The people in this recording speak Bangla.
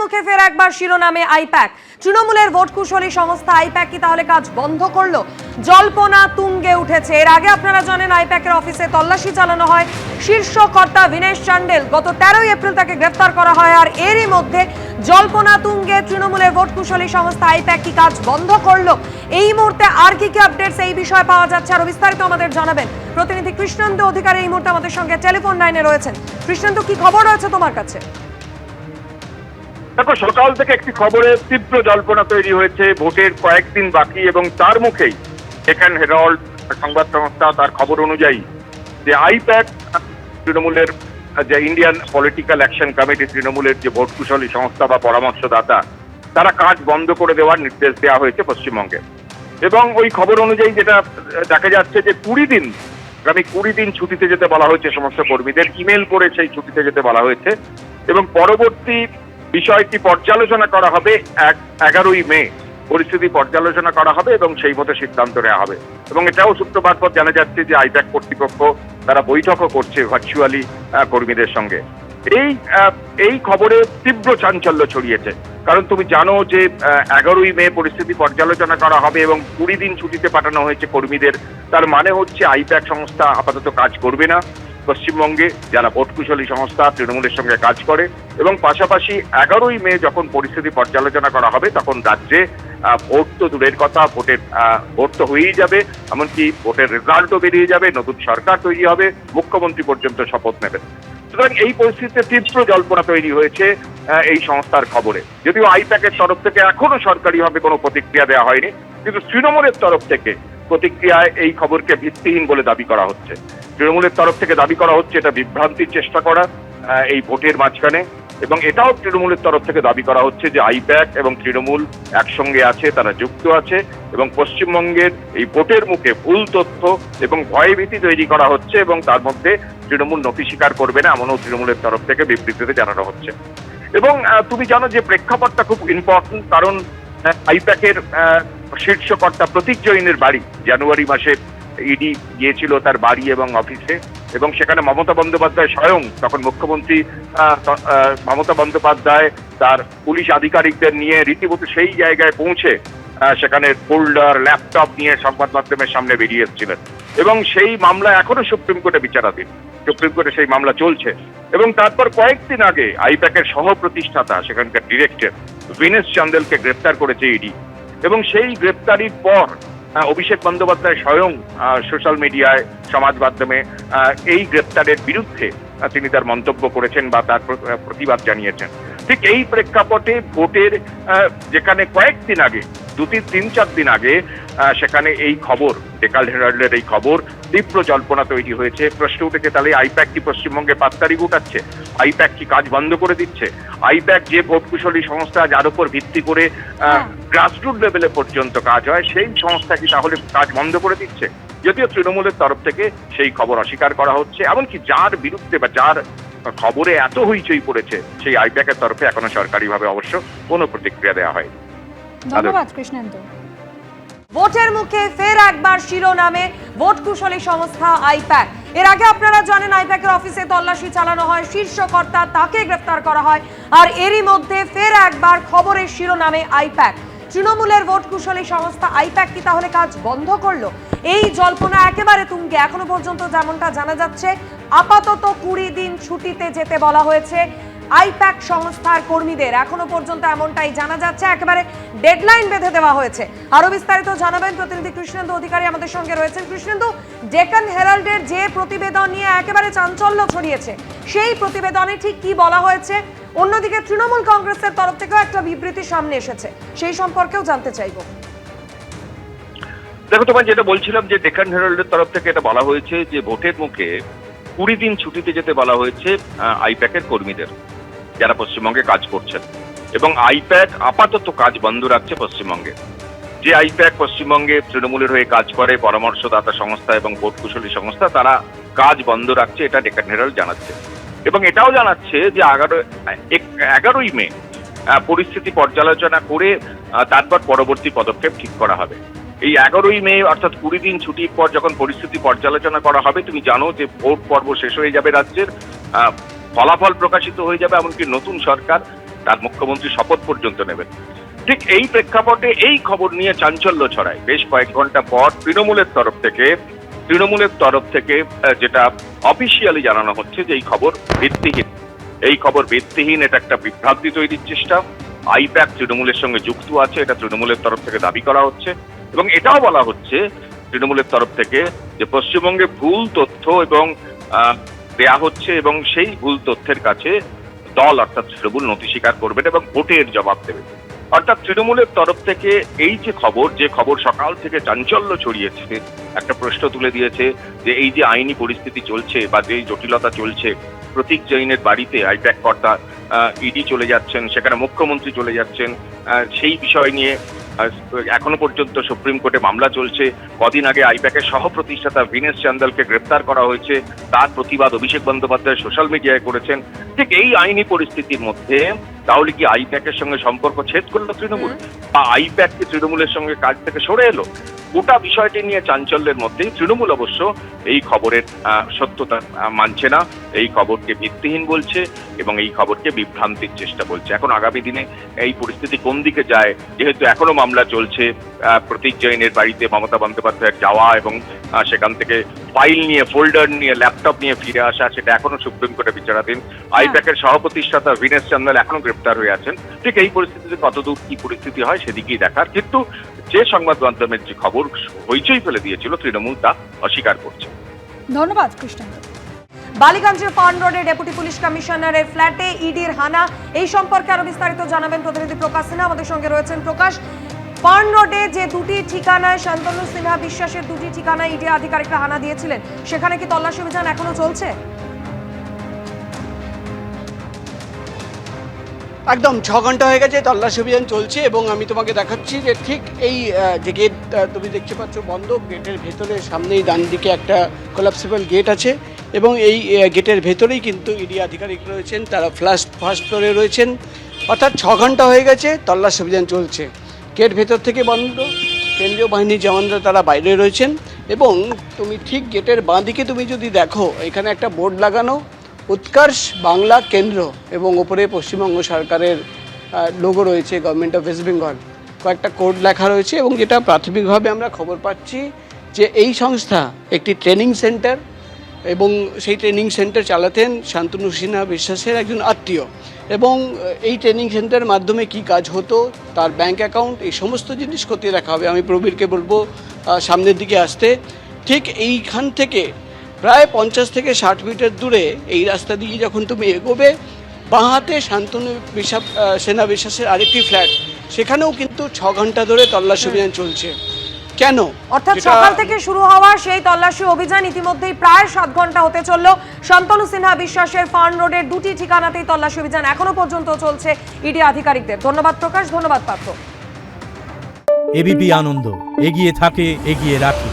মুখে ফের একবার শিরোনামে আইপ্যাক। তৃণমূলের ভোট কুশলী সংস্থা আইপ্যাক কি তাহলে কাজ বন্ধ করলো? জল্পনা তুঙ্গে উঠেছে। এর আগে আপনারা জানেন আইপ্যাকের অফিসে তল্লাশি চালানো হয়। শীর্ষ কর্তা বিনেশ চান্ডেল গত 13 এপ্রিল তাকে গ্রেফতার করা হয়। আর এরই মধ্যে জল্পনা তুঙ্গে তৃণমূলের ভোট কুশলী সংস্থা আইপ্যাক কি কাজ বন্ধ করলো? এই মুহূর্তে আর কি কি আপডেটস এই বিষয়ে পাওয়া যাচ্ছে আরো বিস্তারিত আমাদের জানাবেন প্রতিনিধি কৃষ্ণেন্দু অধিকারী এই মুহূর্তে আমাদের সঙ্গে টেলিফোন লাইনে রয়েছেন। কৃষ্ণেন্দু, কি খবর রয়েছে তোমার কাছে? দেখো, সকাল থেকে একটি খবরে তীব্র জল্পনা তৈরি হয়েছে। ভোটের কয়েকদিন বাকি এবং তার মুখেই ডেকান হেরাল্ড সংবাদ সংস্থা তার খবর অনুযায়ী যে আইপ্যাক তৃণমূলের যে ইন্ডিয়ান পলিটিক্যাল অ্যাকশন কমিটি, তৃণমূলের যে ভোট কুশলী সংস্থা বা পরামর্শদাতা, তারা কাজ বন্ধ করে দেওয়ার নির্দেশ দেওয়া হয়েছে পশ্চিমবঙ্গে। এবং ওই খবর অনুযায়ী যেটা দেখা যাচ্ছে যে 20 দিন ছুটিতে যেতে বলা হয়েছে সমস্ত কর্মীদের। ইমেল করে সেই ছুটিতে যেতে বলা হয়েছে এবং পরবর্তী বিষয়টি পর্যালোচনা করা হবে 11ই মে। পরিস্থিতি পর্যালোচনা করা হবে এবং সেই মতো সিদ্ধান্ত নেওয়া হবে। এবং এটাও সূত্র মারফত জানা যাচ্ছে যে আইপ্যাক কর্তৃপক্ষ তারা বৈঠকও করছে ভার্চুয়ালি কর্মীদের সঙ্গে। এই খবরে তীব্র চাঞ্চল্য ছড়িয়েছে, কারণ তুমি জানো যে 11ই মে পরিস্থিতি পর্যালোচনা করা হবে এবং 20 দিন ছুটিতে পাঠানো হয়েছে কর্মীদের। তার মানে হচ্ছে আইপ্যাক সংস্থা আপাতত কাজ করবে না পশ্চিমবঙ্গে, যারা ভোট কুশলী সংস্থা তৃণমূলের সঙ্গে কাজ করে। এবং পাশাপাশি 11ই মে যখন পরিস্থিতি পর্যালোচনা করা হবে তখন রাজ্যে ভোট তো দূরের কথা, ভোট তো হয়েই যাবে, এমনকি ভোটের রেজাল্টও বেরিয়ে যাবে, নতুন সরকার তৈরি হবে, মুখ্যমন্ত্রী পর্যন্ত শপথ নেবেন। সুতরাং এই পরিস্থিতিতে তীব্র জল্পনা তৈরি হয়েছে এই সংস্থার খবরে। যদিও আইপ্যাকের তরফ থেকে এখনো সরকারিভাবে কোনো প্রতিক্রিয়া দেওয়া হয়নি, কিন্তু তৃণমূলের তরফ থেকে প্রতিক্রিয়ায় এই খবরকে ভিত্তিহীন বলে দাবি করা হচ্ছে। তৃণমূলের তরফ থেকে দাবি করা হচ্ছে এটা বিভ্রান্তির চেষ্টা করা এই ভোটের মাঝখানে। এবং এটাও তৃণমূলের তরফ থেকে দাবি করা হচ্ছে যে আইপ্যাক এবং তৃণমূল একসঙ্গে আছে, তারা যুক্ত আছে এবং পশ্চিমবঙ্গের এই ভোটের মুখে ভুল তথ্য এবং ভয়ভীতি তৈরি করা হচ্ছে এবং তার মধ্যে তৃণমূল নথি স্বীকার করবে না, এমনও তৃণমূলের তরফ থেকে বিবৃতিতে জানানো হচ্ছে। এবং তুমি জানো যে প্রেক্ষাপটটা খুব ইম্পর্টেন্ট, কারণ আইপ্যাকের শীর্ষ কর্তা প্রতীক জৈনের বাড়ি জানুয়ারি মাসে ইডি গিয়েছিল তার বাড়ি এবং অফিসে, এবং সেখানে মমতা বন্দ্যোপাধ্যায় স্বয়ং, তখন মুখ্যমন্ত্রী মমতা বন্দ্যোপাধ্যায় তার পুলিশ আধিকারিকদের নিয়ে রীতিমতো সেই জায়গায় পৌঁছে সেখানে ফোল্ডার ল্যাপটপ নিয়ে সংবাদ মাধ্যমের সামনে বেরিয়ে এসেছিলেন। এবং সেই মামলা এখনো সুপ্রিম কোর্টে বিচারাধীন, সুপ্রিম কোর্টে সেই মামলা চলছে। এবং তারপর কয়েকদিন আগে আইপ্যাকের সহ প্রতিষ্ঠাতা সেখানকার ডিরেক্টর বিনেশ চান্দেলকে গ্রেপ্তার করেছে ইডি। এবং সেই গ্রেপ্তারির পর অভিষেক বন্দ্যোপাধ্যায় স্বয়ং সোশ্যাল মিডিয়ায়, সমাজ মাধ্যমে এই গ্রেপ্তারের বিরুদ্ধে তিনি তার মন্তব্য করেছেন বা তার প্রতিবাদ জানিয়েছেন। ঠিক এই প্রেক্ষাপটে ভোটের যেখানে কয়েকদিন আগে, 3-4 দিন আগে সেখানে এই খবর, ডেকান হেরাল্ডের এই খবর, তীব্র জল্পনা তৈরি হয়েছে। প্রশ্ন উঠেছে তাহলে আইপ্যাক কি পশ্চিমবঙ্গে পাত্তারি গুটাচ্ছে? আইপ্যাক কি কাজ বন্ধ করে দিচ্ছে? আইপ্যাক যে ভোট কুশলী সংস্থা, যার উপর ভিত্তি করে গ্রাসরুট লেভেলে পর্যন্ত কাজ হয়, সেই সংস্থা কি তাহলে কাজ বন্ধ করে দিচ্ছে? যদিও তৃণমূলের তরফ থেকে সেই খবর অস্বীকার করা হচ্ছে, এমনকি যার বিরুদ্ধে বা যার খবরে এত হইচই পড়েছে সেই আইপ্যাকের তরফে এখনো সরকারিভাবে অবশ্য কোনো প্রতিক্রিয়া দেওয়া হয়নি। ধন্যবাদ কৃষ্ণেন্দু। ভোটের মুখে ফের একবার শিরোনামে ভোট কুশলী সংস্থা আইপ্যাক। এর আগে আপনারা জানেন আইপ্যাকের অফিসে তল্লাশি চালানো হয়, শীর্ষ কর্তা তাকে গ্রেফতার করা হয়। আর এরই মধ্যে ফের একবার খবরের শিরোনামে আইপ্যাক। তৃণমূলের ভোট কুশলী সংস্থা আইপ্যাক কি তাহলে কাজ বন্ধ করলো? এই জল্পনা একেবারে তুঙ্গে। এখনো পর্যন্ত যেমনটা জানা যাচ্ছে আপাতত 20 দিন ছুটিতে যেতে বলা হয়েছে আইপ্যাক সংস্থার কর্মীদের। এখনো পর্যন্ত এমনটাই জানা যাচ্ছে, একেবারে ডেডলাইন বেঁধে দেওয়া হয়েছে। আরো বিস্তারিত জানাবেন প্রতিনিধি কৃষ্ণেন্দু অধিকারী আমাদের সঙ্গে রয়েছেন। কৃষ্ণেন্দু, ডেকান হেরাল্ডের যে প্রতিবেদন নিয়ে একেবারে চাঞ্চল্য ছড়িয়েছে, সেই প্রতিবেদনে ঠিক কি বলা হয়েছে? অন্যদিকে তৃণমূল কংগ্রেসের তরফ থেকেও একটা বিবৃতি সামনে এসেছে, সেই সম্পর্কেও জানতে চাইবো। দেখো, তোমার যেটা বলছিলাম যে ডেকান হেরাল্ডের তরফ থেকে এটা বলা হয়েছে যে ভোটের মুখে 20 দিন ছুটিতে যেতে বলা হয়েছে আইপ্যাকের কর্মীদের, যারা পশ্চিমবঙ্গে কাজ করছেন। এবং আইপ্যাক আপাতত কাজ বন্ধ রাখছে পশ্চিমবঙ্গে। যে আইপ্যাক পশ্চিমবঙ্গে তৃণমূলের হয়ে কাজ করে, পরামর্শদাতা সংস্থা এবং ভোট কুশলী সংস্থা, তারা কাজ বন্ধ রাখছে, এটা ডেকান হেরাল্ড জানাচ্ছে। এবং এটাও জানাচ্ছে যে 11ই মে পরিস্থিতি পর্যালোচনা করে তারপর পরবর্তী পদক্ষেপ ঠিক করা হবে। এই 11ই মে অর্থাৎ 20 দিন ছুটির পর যখন পরিস্থিতি পর্যালোচনা করা হবে, তুমি জানো যে ভোট পর্ব শেষ হয়ে যাবে রাজ্যের, ফলাফল প্রকাশিত হয়ে যাবে, এমনকি নতুন সরকার তার মুখ্যমন্ত্রী শপথ পর্যন্ত নেবেন। ঠিক এই প্রেক্ষাপটে এই খবর নিয়ে চাঞ্চল্য ছড়ায়। বেশ কয়েক ঘন্টা পর তৃণমূলের তরফ থেকে যেটা অফিসিয়ালি জানানো হচ্ছে যে এই খবর ভিত্তিহীন। এটা একটা বিভ্রান্তি তৈরির চেষ্টা। আইপ্যাক তৃণমূলের সঙ্গে যুক্ত আছে, এটা তৃণমূলের তরফ থেকে দাবি করা হচ্ছে এবং এটাও বলা হচ্ছে তৃণমূলের তরফ থেকে যে পশ্চিমবঙ্গে ভুল তথ্য এবং দেয়া হচ্ছে এবং সেই ভুল তথ্যের কাছে দল অর্থাৎ তৃণমূল নথি স্বীকার করবেন এবং ভোটের জবাব দেবে। অর্থাৎ তৃণমূলের তরফ থেকে এই যে খবর সকাল থেকে চাঞ্চল্য ছড়িয়েছে, একটা প্রশ্ন তুলে দিয়েছে যে এই যে আইনি পরিস্থিতি চলছে বা যে জটিলতা চলছে, প্রতীক জৈনের বাড়িতে আইপ্যাক কর্তা ইডি চলে যাচ্ছেন, সেখানে মুখ্যমন্ত্রী চলে যাচ্ছেন, সেই বিষয় নিয়ে এখনো পর্যন্ত সুপ্রিম কোর্টে মামলা চলছে। কদিন আগে আইপ্যাকের সহ প্রতিষ্ঠাতা ভিনেশ চান্দালকে গ্রেপ্তার করা হয়েছে, তার প্রতিবাদ অভিষেক বন্দ্যোপাধ্যায় সোশ্যাল মিডিয়ায় করেছেন। ঠিক এই আইনি পরিস্থিতির মধ্যে তাহলে কি আইপ্যাকের সঙ্গে সম্পর্ক ছেদ করলো তৃণমূল, বা আইপ্যাক কি তৃণমূলের সঙ্গে কাজ থেকে সরে এলো? গোটা বিষয়টি নিয়ে চাঞ্চল্যের মধ্যেই তৃণমূল অবশ্য এই খবরের সত্যতা মানছে না, এই খবরকে ভিত্তিহীন বলছে এবং এই খবরকে বিভ্রান্তির চেষ্টা বলছে। এখন আগামী দিনে এই পরিস্থিতি কোন দিকে যায়, যেহেতু এখনো মামলা চলছে, প্রতীক জৈনের বাড়িতে মমতা বন্দ্যোপাধ্যায়ের যাওয়া এবং সেখান থেকে ফাইল নিয়ে, ফোল্ডার নিয়ে, ল্যাপটপ নিয়ে ফিরে আসা, সেটা এখনো সুপ্রিম কোর্টে বিচারাধীন। আইপ্যাকের সহপ্রতিষ্ঠাতা ভিনেশ চান্দাল এখনো গ্রেপ্তার হয়ে আছেন। ঠিক এই পরিস্থিতিতে কতদূর কি পরিস্থিতি হয় সেদিকেই দেখার। কিন্তু যে সংবাদ মাধ্যমের যে খবর হইচই ফেলে দিয়েছিল, তৃণমূল তা অস্বীকার করছে। ধন্যবাদ কৃষ্ণেন্দু। বালিগঞ্জের ফার্ন রোডে ডেপুটি পুলিশ কমিশনারের ফ্ল্যাটে ইডির হানা, এই সম্পর্কে আরো বিস্তারিত জানাবেন প্রতিনিধি প্রকাশ সিনহা। আমাদের সঙ্গে রয়েছেন প্রকাশ। ফার্ন রোডে যে দুটি ঠিকানায় শান্তনু সিনহা বিশ্বাসের দুটি ঠিকানায় ইডি আধিকারিকরা হানা দিয়েছিলেন, সেখানে কি তল্লাশি অভিযান এখনো চলছে? একদম 6 ঘন্টা হয়ে গেছে তল্লাশি অভিযান চলছে এবং আমি তোমাকে দেখাচ্ছি যে ঠিক এই যে গেট তুমি দেখতে পাচ্ছ বন্ধ, গেটের ভেতরে সামনেই ডান দিকে একটা কোলাপসিবল গেট আছে এবং এই গেটের ভেতরেই কিন্তু ইডি আধিকারিক রয়েছেন, তারা ফার্স্ট ফ্লোরে রয়েছেন। অর্থাৎ 6 ঘন্টা হয়ে গেছে তল্লাশি অভিযান চলছে। গেট ভেতর থেকে বন্ধ, কেন্দ্রীয় বাহিনীর জওয়ানরা তারা বাইরে রয়েছেন এবং তুমি ঠিক গেটের বাঁ দিকে তুমি যদি দেখো, এখানে একটা বোর্ড লাগানো, উৎকর্ষ বাংলা কেন্দ্র, এবং ওপরে পশ্চিমবঙ্গ সরকারের লোগো রয়েছে, গভর্নমেন্ট অফ ওয়েস্ট বেঙ্গল, কয়েকটা কোড লেখা রয়েছে এবং যেটা প্রাথমিকভাবে আমরা খবর পাচ্ছি যে এই সংস্থা একটি ট্রেনিং সেন্টার এবং সেই ট্রেনিং সেন্টার চালাতেন শান্তনু সিনহা বিশ্বাসের একজন আত্মীয় এবং এই ট্রেনিং সেন্টারের মাধ্যমে কি কাজ হতো, তার ব্যাংক অ্যাকাউন্ট, এই সমস্ত জিনিস খতিয়ে রাখা হবে। আমি প্রবীরকে বলবো সামনের দিকে আসতে। ঠিক এইখান থেকে প্রায় 50 থেকে 60 মিটার দূরে এই রাস্তা দিয়ে যখন তুমি এগোবে, বাঁ হাতে শান্তনু সিনহা বিশ্বাসের আরেকটি ফ্ল্যাট, সেখানেও কিন্তু 6 ঘন্টা ধরে তল্লাশি অভিযান চলছে। কেন? অর্থাৎ সকাল থেকে শুরু হওয়া সেই তল্লাশি অভিযান ইতিমধ্যেই প্রায় 7 ঘন্টা হতে চলল। শান্তনু সিনহা বিশ্বাসের ফার্ন রোডের দুটি ঠিকানাতেই তল্লাশি অভিযান এখনো পর্যন্ত চলছে ইডি আধিকারিকদের। ধন্যবাদ প্রকাশ, ধন্যবাদ পার্থ। এবিপি আনন্দ, এগিয়ে থাকে, এগিয়ে রাখে।